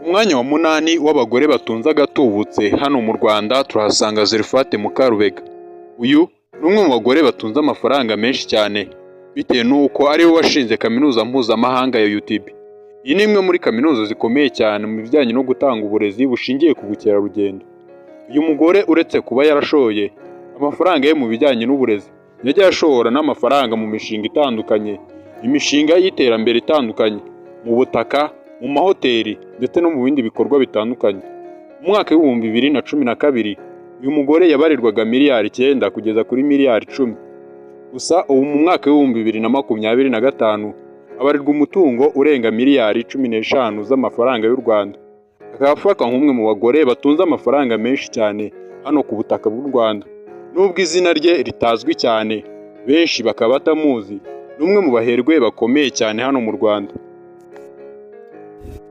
Umwanya wa munani w'abagore batunze agatubutse hano mu Rwanda turahasanga Zerifate Mukarubega. Uyu ni umwe mu bagore batunze amafaranga menshi cyane bitewe n'uko ari we washinze kaminuza mpuzamahanga ya UTB. Iyi ni imwe muri kaminuza zikomeye cyane mu bijyanye no gutanga uburezi bushingiye ku bukerarugendo. Uyu mugore uretse kuba yarashoye amafaranga ye mu bijyanye n'uburezi, yagiye ashora n'amafaranga mu mishinga itandukanye, imishinga y'iterambere itandukanye, mu butaka, mu mahoteli ndetse no mu bindi bikorwa bitandukanye. Mu mwaka w'ibihumbi 2012 uyu mugore yabarirwaga miliyari 9 kugeza kuri miliyari 10. Gusa ubu mu mwaka w'ibihumbi 2025 abarirwa umutungo urenga miliyari 15 z'amafaranga y'u Rwanda. Akaba afatwa nk'umwe mu bagore batunze amafaranga menshi cyane hano ku butaka bw'u Rwanda. Nubwo izina rye ritazwi cyane, benshi bakaba batamuzi, ni umwe mu baherwe bakomeye cyane hano mu Rwanda.